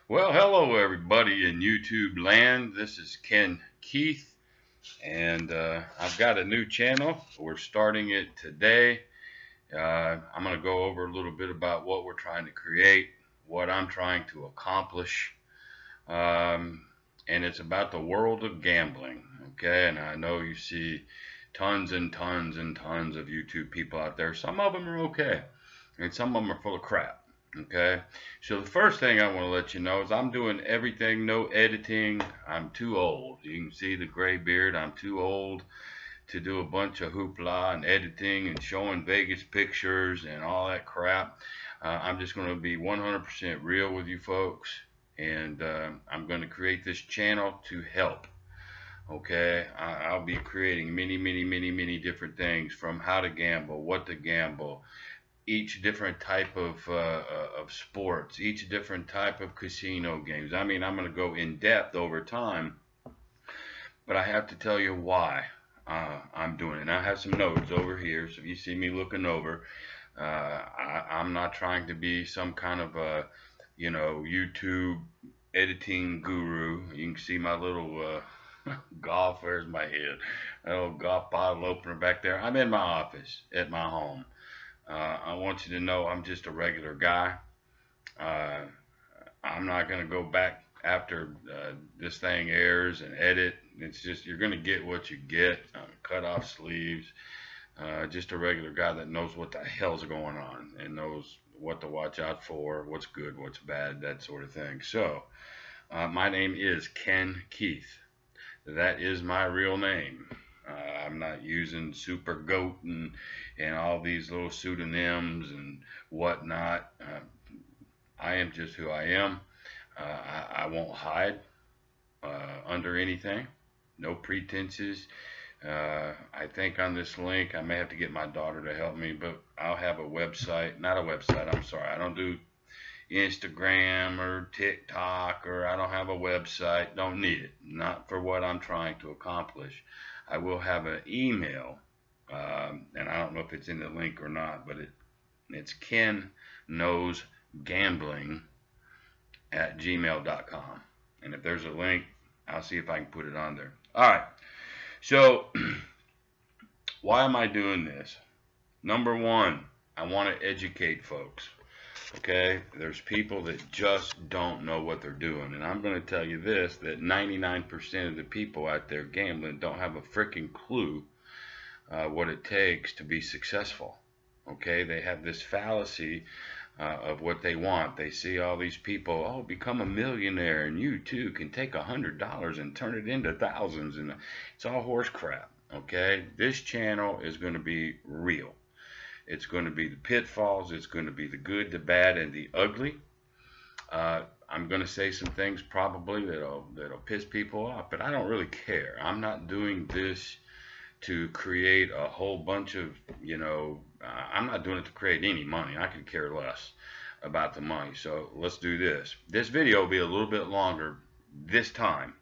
Well, hello everybody in YouTube land. This is Ken Keith, and I've got a new channel. We're starting it today. I'm going to go over a little bit about what we're trying to create, what I'm trying to accomplish, and it's about the world of gambling. Okay, and I know you see tons and tons and tons of YouTube people out there. Some of them are okay, and some of them are full of crap. Okay, so the first thing I want to let you know is I'm doing everything, no editing. I'm too old. You can see the gray beard. I'm too old to do a bunch of hoopla and editing and showing Vegas pictures and all that crap. I'm just going to be 100% real with you folks, and I'm going to create this channel to help. Okay, I'll be creating many different things, from how to gamble, what to gamble, each different type of sports, each different type of casino games. I mean, I'm going to go in depth over time, but I have to tell you why I'm doing it. And I have some notes over here, so if you see me looking over, I'm not trying to be some kind of a, YouTube editing guru. You can see my little golf. Where's my head? That old golf bottle opener back there. I'm in my office at my home. I want you to know I'm just a regular guy. Uh, I'm not going to go back after this thing airs and edit. It's just, you're going to get what you get. Cut off sleeves. Just a regular guy that knows what the hell's going on and knows what to watch out for, what's good, what's bad, that sort of thing. So, my name is Ken Keith. That is my real name. I'm not using Super Goat and all these little pseudonyms and whatnot. I am just who I am. I won't hide under anything. No pretenses. I think on this link, I may have to get my daughter to help me, but I'll have a website. Not a website, I'm sorry. I don't do Instagram or TikTok, or I don't have a website. Don't need it. Not for what I'm trying to accomplish. I will have an email, and I don't know if it's in the link or not, but it's kenknowsgambling@gmail.com. And if there's a link, I'll see if I can put it on there. All right. So why am I doing this? Number one, I want to educate folks. Okay, there's people that just don't know what they're doing, and I'm going to tell you this, that 99% of the people out there gambling don't have a freaking clue what it takes to be successful. Okay, they have this fallacy of what they want. They see all these people, oh, become a millionaire, and you too can take $100 and turn it into thousands, and it's all horse crap. Okay, this channel is going to be real. It's going to be the pitfalls. It's going to be the good, the bad, and the ugly. I'm going to say some things probably that'll piss people off, but I don't really care. I'm not doing this to create a whole bunch of, I'm not doing it to create any money. I could care less about the money. So let's do this. This video will be a little bit longer this time.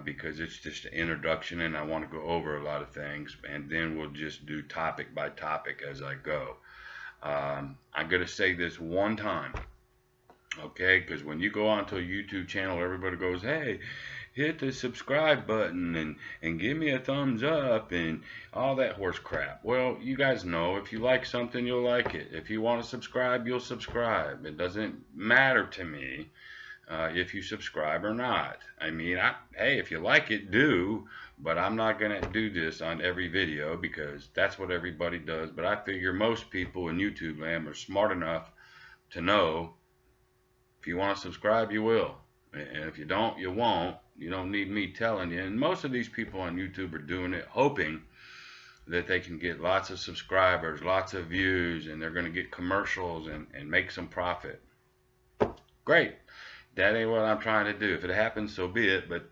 Because it's just an introduction, and I want to go over a lot of things, and then we'll just do topic by topic as I go. I'm going to say this one time, okay? Because when you go onto a YouTube channel, everybody goes, hey, hit the subscribe button and give me a thumbs up and all that horse crap. Well, you guys know, if you like something, you'll like it. If you want to subscribe, you'll subscribe. It doesn't matter to me if you subscribe or not. I mean, hey, if you like it, do, but I'm not going to do this on every video because that's what everybody does. But I figure most people in YouTube land are smart enough to know if you want to subscribe, you will. And if you don't, you won't. You don't need me telling you. And most of these people on YouTube are doing it hoping that they can get lots of subscribers, lots of views, and they're going to get commercials and make some profit. Great. That ain't what I'm trying to do. If it happens, so be it, but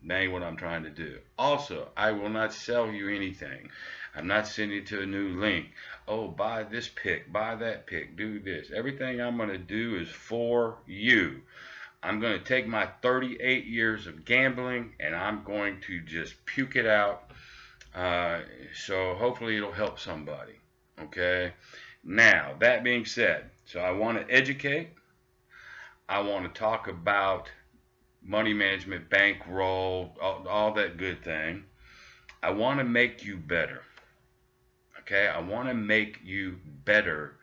that ain't what I'm trying to do. Also, I will not sell you anything. I'm not sending you to a new link. Oh, buy this pick, buy that pick, do this. Everything I'm going to do is for you. I'm going to take my 38 years of gambling, and I'm going to just puke it out. So hopefully it'll help somebody. Okay? Now, that being said, so I want to educate. I want to talk about money management, bankroll, all that good thing. I want to make you better. Okay, I want to make you better.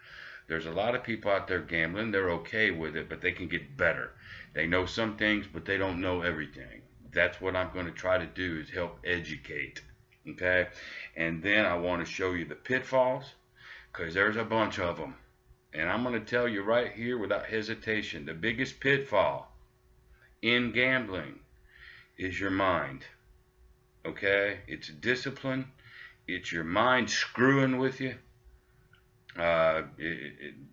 There's a lot of people out there gambling. They're okay with it, but they can get better. They know some things, but they don't know everything. That's what I'm going to try to do, is help educate. Okay, and then I want to show you the pitfalls, because there's a bunch of them. And I'm going to tell you right here without hesitation, the biggest pitfall in gambling is your mind. Okay, it's discipline. It's your mind screwing with you.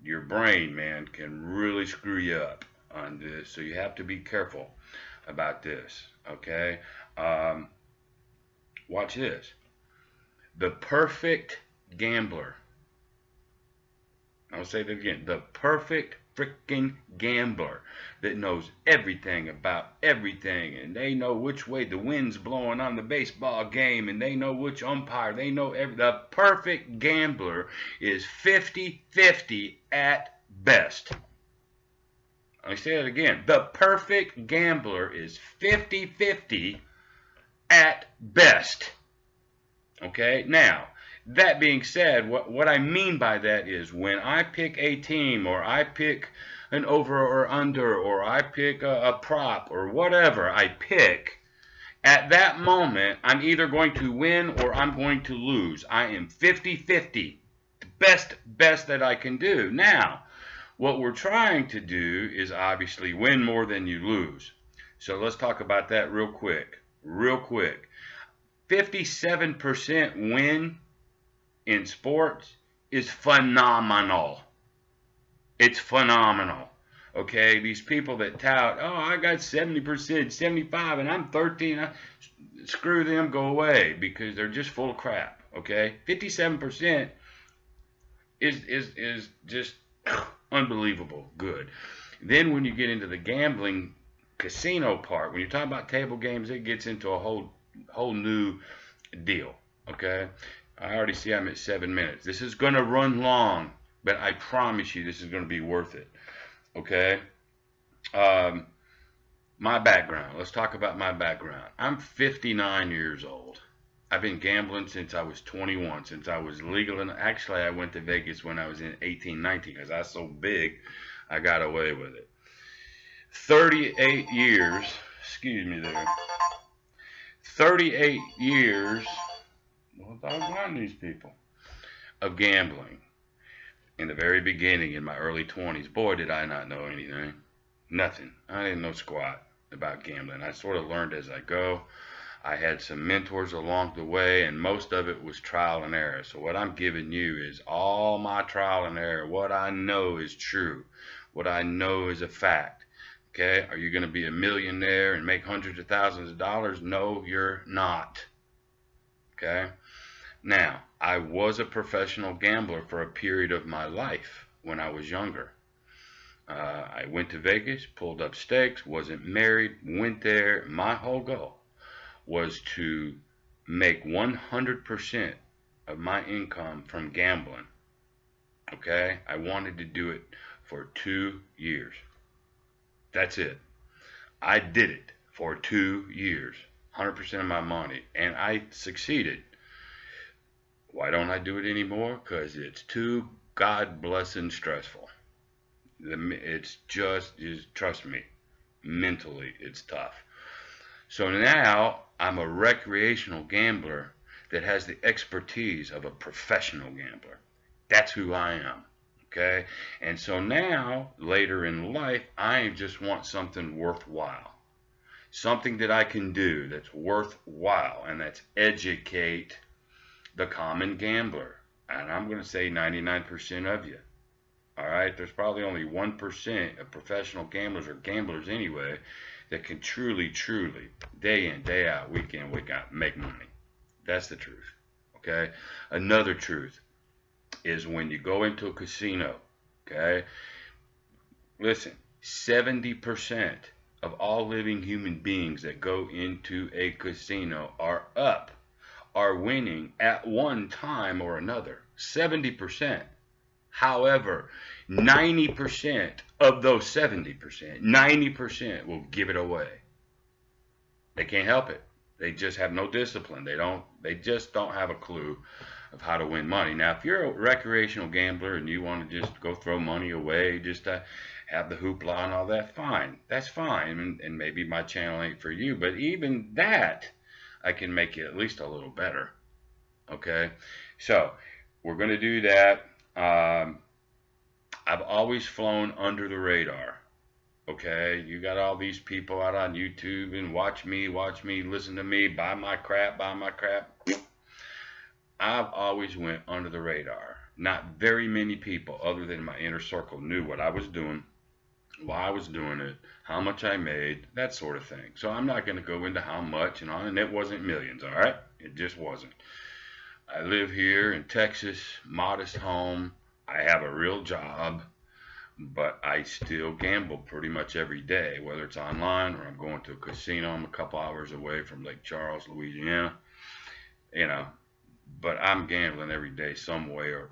Your brain, man, can really screw you up on this, so you have to be careful about this. Okay, watch this. The perfect gambler. I'll say that again. The perfect freaking gambler that knows everything about everything, and they know which way the wind's blowing on the baseball game, and they know which umpire, they know the perfect gambler is 50-50 at best. I say it again. The perfect gambler is 50-50 at best. Okay, now, that being said, what I mean by that is when I pick a team, or I pick an over or under, or I pick a prop, or whatever I pick, at that moment, I'm either going to win or I'm going to lose. I am 50-50, the best that I can do. Now, what we're trying to do is obviously win more than you lose. So let's talk about that real quick. 57% win in sports is phenomenal. It's phenomenal. Okay, these people that tout, oh, I got 70%, 75, and I'm 13, screw them, go away, because they're just full of crap. Okay, 57% is just unbelievable good. Then when you get into the gambling casino part, when you're talking about table games, it gets into a whole new deal. Okay, I already see I'm at 7 minutes. This is going to run long, but I promise you this is going to be worth it. Okay, my background. Let's talk about my background. I'm 59 years old. I've been gambling since I was 21, since I was legal. And actually, I went to Vegas when I was in 18, 19, because I was so big, I got away with it. 38 years, excuse me there. 38 years, well, doggone these people, of gambling. In the very beginning, in my early 20s, boy, did I not know anything. Nothing. I didn't know squat about gambling. I sort of learned as I go. I had some mentors along the way, and most of it was trial and error. So what I'm giving you is all my trial and error. What I know is true. What I know is a fact. Okay? Are you going to be a millionaire and make hundreds of thousands of dollars? No, you're not. Okay? Now, I was a professional gambler for a period of my life when I was younger. I went to Vegas, pulled up stakes, wasn't married, went there. My whole goal was to make 100% of my income from gambling. Okay? I wanted to do it for 2 years. That's it. I did it for 2 years, 100% of my money, and I succeeded. Why don't I do it anymore? Because it's too God-blessing stressful. It's just, trust me, mentally it's tough. So now I'm a recreational gambler that has the expertise of a professional gambler. That's who I am. Okay? And so now, later in life, I just want something worthwhile. Something that I can do that's worthwhile, and that's educate the common gambler. And I'm going to say 99% of you. All right? There's probably only 1% of professional gamblers, or gamblers anyway, that can truly, day in, day out, week in, week out, make money. That's the truth. Okay? Another truth is when you go into a casino, okay? Listen, 70% of all living human beings that go into a casino are winning at one time or another. 70%. However, 90% of those 70%, 90% will give it away. They can't help it. They just have no discipline. They just don't have a clue of how to win money. Now, if you're a recreational gambler and you want to just go throw money away just to have the hoopla and all that, fine. That's fine. And maybe my channel ain't for you, but even that, I can make it at least a little better. Okay? So, we're going to do that. I've always flown under the radar. Okay, you got all these people out on YouTube and watch me, listen to me, buy my crap. I've always went under the radar. Not very many people other than my inner circle knew what I was doing, why I was doing it, how much I made, that sort of thing. So I'm not going to go into how much and on, and it wasn't millions, all right? It just wasn't. I live here in Texas, modest home. I have a real job. But I still gamble pretty much every day, whether it's online or I'm going to a casino. I'm a couple hours away from Lake Charles, Louisiana, you know, but I'm gambling every day some way or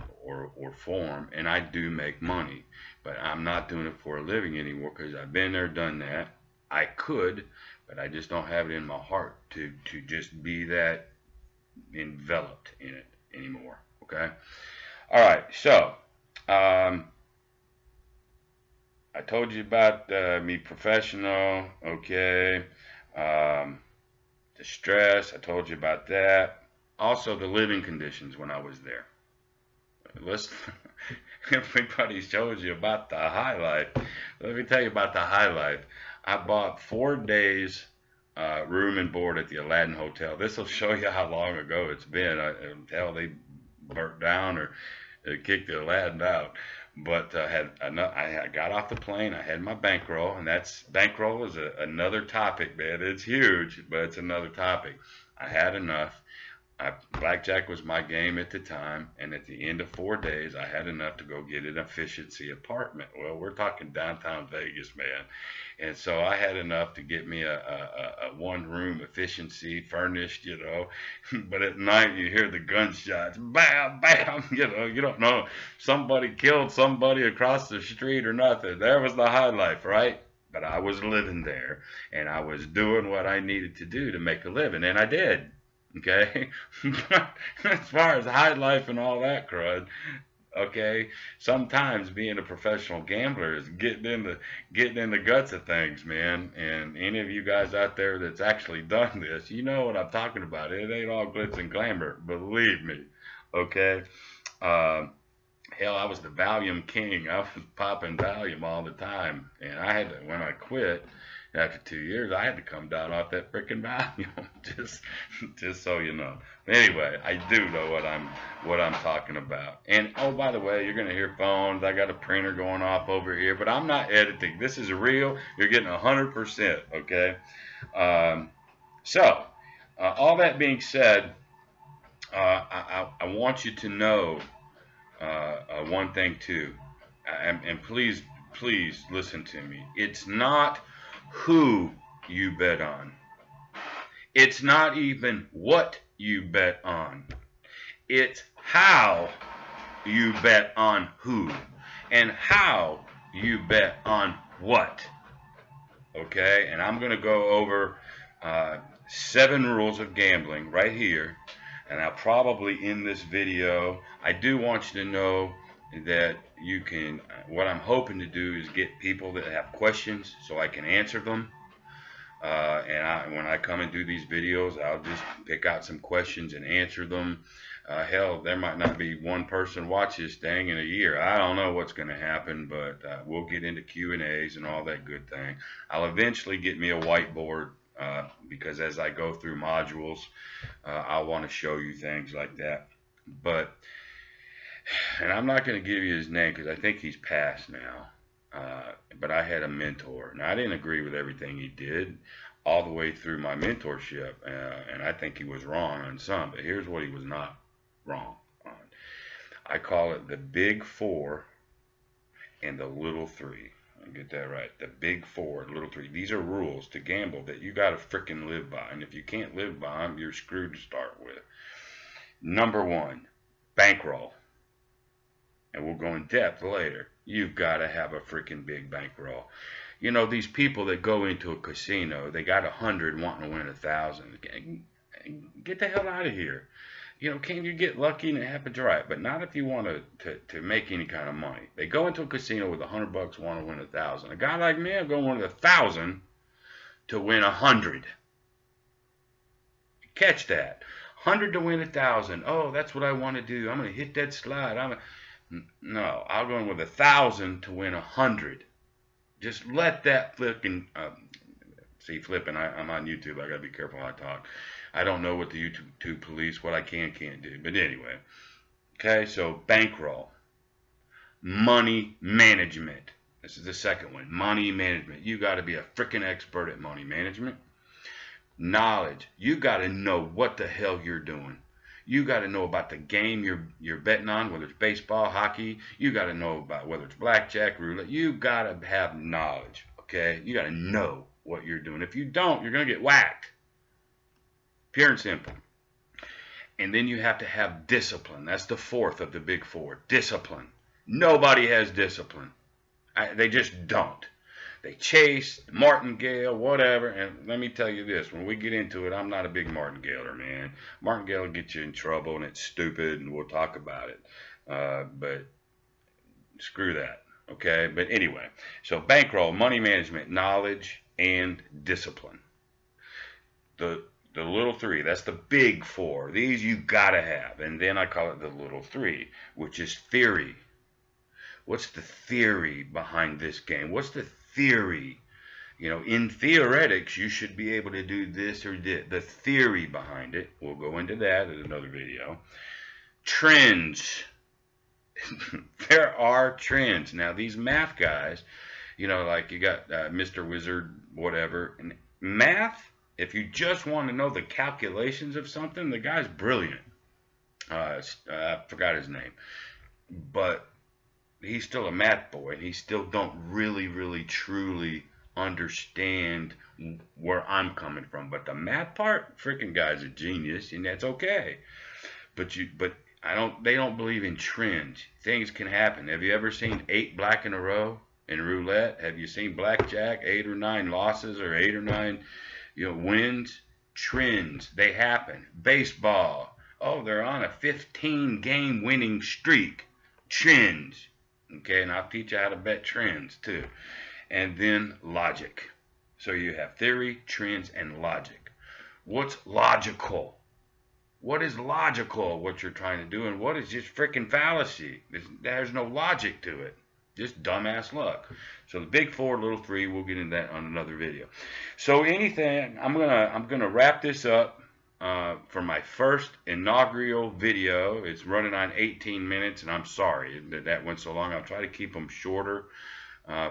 form, and I do make money, but I'm not doing it for a living anymore because I've been there, done that. I could, but I just don't have it in my heart to just be that enveloped in it anymore, okay? All right, so, I told you about me professional, okay, the stress, I told you about that. Also the living conditions when I was there. Listen, everybody shows you about the high life. Let me tell you about the high life. I bought 4 days room and board at the Aladdin Hotel. This will show you how long ago it's been until they burnt down or kicked the Aladdin out. But I got off the plane. I had my bankroll, and bankroll is another topic, man. It's huge, but it's another topic. I had enough. Blackjack was my game at the time, and at the end of 4 days, I had enough to go get an efficiency apartment. Well, we're talking downtown Vegas, man. And so I had enough to get me a one-room efficiency furnished, you know. But at night, you hear the gunshots, bam, bam, you know. You don't know somebody killed somebody across the street or nothing. There was the high life, right? But I was living there, and I was doing what I needed to do to make a living, and I did. Okay, as far as high life and all that crud, okay, sometimes being a professional gambler is getting in the guts of things, man. And any of you guys out there that's actually done this, you know what I'm talking about. It ain't all glitz and glamour, believe me. Okay, hell, I was the Valium king. I was popping Valium all the time, and I had to, when I quit. After 2 years, I had to come down off that freaking Valium, just so you know. Anyway, I do know what I'm talking about. And oh, by the way, you're gonna hear phones. I got a printer going off over here, but I'm not editing. This is real. You're getting 100%. Okay. So, all that being said, I want you to know one thing too, and please listen to me. It's not who you bet on. It's not even what you bet on. It's how you bet on who and how you bet on what. Okay, and I'm going to go over 7 rules of gambling right here, and I'll probably end this video. I do want you to know that you can, what I'm hoping to do is get people that have questions so I can answer them. And when I come and do these videos, I'll just pick out some questions and answer them. Hell, there might not be one person watch this thing in a year. I don't know what's going to happen, but we'll get into Q&As and all that good thing. I'll eventually get me a whiteboard because as I go through modules, I want to show you things like that. But and I'm not going to give you his name because I think he's passed now. But I had a mentor, and I didn't agree with everything he did all the way through my mentorship, and I think he was wrong on some, but here's what he was not wrong on. I call it the big 4 and the little 3. I'll get that right. The big 4, little 3. These are rules to gamble that you got to freaking live by, and if you can't live by them, you're screwed to start with. Number 1, bankroll. and we'll go in depth later, you've got to have a freaking big bankroll. You know, these people that go into a casino, they got 100 wanting to win 1,000. Get the hell out of here. You know, can you get lucky and it happens right? But not if you want to make any kind of money. They go into a casino with $100, want to win 1,000. A guy like me, I'm going to win 1,000 to win 100. Catch that. 100 to win 1,000. Oh, that's what I want to do. I'm going to hit that slide. No, I'll go in with 1,000 to win 100. Just let that flipping, flipping, I'm on YouTube. I got to be careful how I talk. I don't know what the YouTube police, what I can't do. But anyway, okay, so bankroll. Money management. This is the second one. Money management. You got to be a freaking expert at money management. Knowledge. You got to know what the hell you're doing. You got to know about the game you're betting on, whether it's baseball, hockey. You got to know about whether it's blackjack, roulette. You got to have knowledge, okay? You got to know what you're doing. If you don't, you're going to get whacked. Pure and simple. And then you have to have discipline. That's the fourth of the big four. Discipline. Nobody has discipline. They just don't. They chase, martingale, whatever. And let me tell you this, when we get into it, I'm not a big martingailer, man. Martingale will get you in trouble, and it's stupid, and we'll talk about it. But screw that, okay? But anyway, so bankroll, money management, knowledge, and discipline. The little three, that's the big four. These you got to have. And then I call it the little three, which is theory. What's the theory behind this game? What's the theory? You know, in theoretics, you should be able to do this or that. The theory behind it. We'll go into that in another video. Trends. There are trends. Now, these math guys, you know, like you got Mr. Wizard, whatever. And math, if you just want to know the calculations of something, the guy's brilliant. I forgot his name. But he's still a math boy. He still don't really, truly understand where I'm coming from. But the math part, freaking guy's a genius, and that's okay. But they don't believe in trends. Things can happen. Have you ever seen 8 black in a row in roulette? Have you seen blackjack, 8 or 9 losses or 8 or 9, wins? Trends, they happen. Baseball, oh, they're on a 15-game winning streak. Trends. Okay, and I'll teach you how to bet trends too. And then logic. So you have theory, trends, and logic. What's logical? What is logical, what you're trying to do, and what is just freaking fallacy? There's no logic to it. Just dumbass luck. So the big four, little three, we'll get into that on another video. So I'm gonna wrap this up. For my first inaugural video. It's running on 18 minutes, and I'm sorry that went so long. I'll try to keep them shorter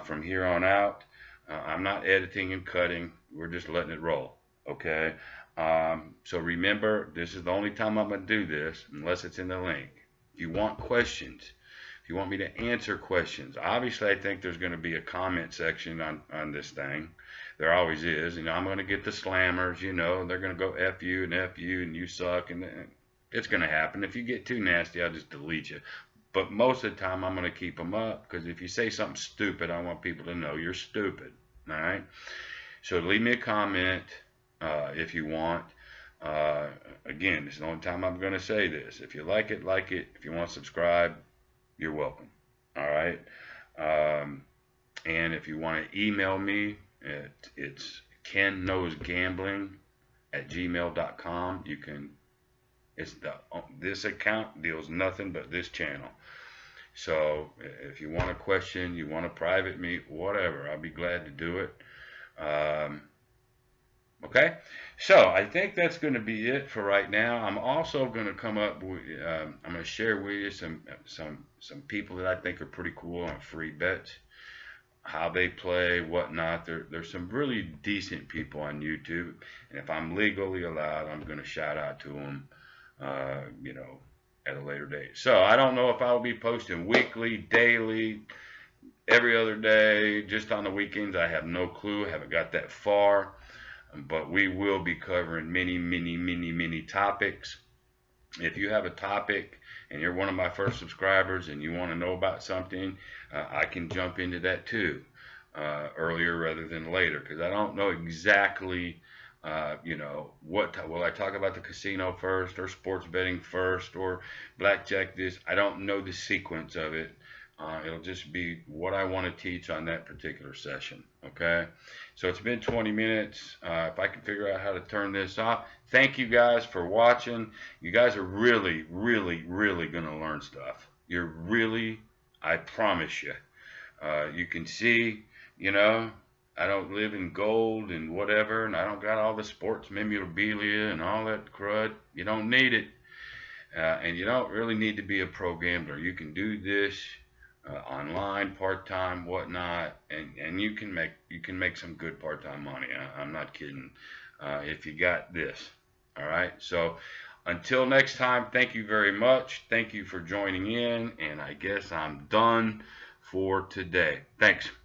from here on out. I'm not editing and cutting. We're just letting it roll, okay? So remember, this is the only time I'm going to do this, unless it's in the link. If you want questions, if you want me to answer questions, obviously I think there's going to be a comment section on this thing. There always is. I'm going to get the slammers, they're going to go F you and you suck, and it's going to happen. If you get too nasty, I'll just delete you. But most of the time, I'm going to keep them up, because if you say something stupid, I want people to know you're stupid, all right? So leave me a comment if you want. Again, this is the only time I'm going to say this. If you like it, like it. If you want to subscribe, you're welcome, all right? And if you want to email me, it's kenknowsgambling@gmail.com. You can. This account deals nothing but this channel. So if you want a question, you want to private me, whatever, I'll be glad to do it. Okay, so I think that's going to be it for right now. I'm also going to come up with, I'm going to share with you some people that I think are pretty cool on free bets, how they play, whatnot. There's some really decent people on YouTube, and if I'm legally allowed, I'm going to shout out to them, at a later date. So I don't know if I'll be posting weekly, daily, every other day, just on the weekends. I have no clue. I haven't got that far. But we will be covering many topics. If you have a topic and you're one of my first subscribers and you want to know about something, I can jump into that too, earlier rather than later, because I don't know exactly, will I talk about the casino first or sports betting first or blackjack this? I don't know the sequence of it. It'll just be what I want to teach on that particular session. Okay, so it's been 20 minutes. If I can figure out how to turn this off, thank you guys for watching. You guys are really, really, really going to learn stuff. You're really, I promise you. You can see, I don't live in gold and whatever, and I don't got all the sports memorabilia and all that crud. You don't need it. And you don't really need to be a pro gambler. You can do this online, part-time, whatnot, and you can make some good part-time money. I'm not kidding. If you got this. All right. So until next time, thank you very much. Thank you for joining in, and I guess I'm done for today. Thanks.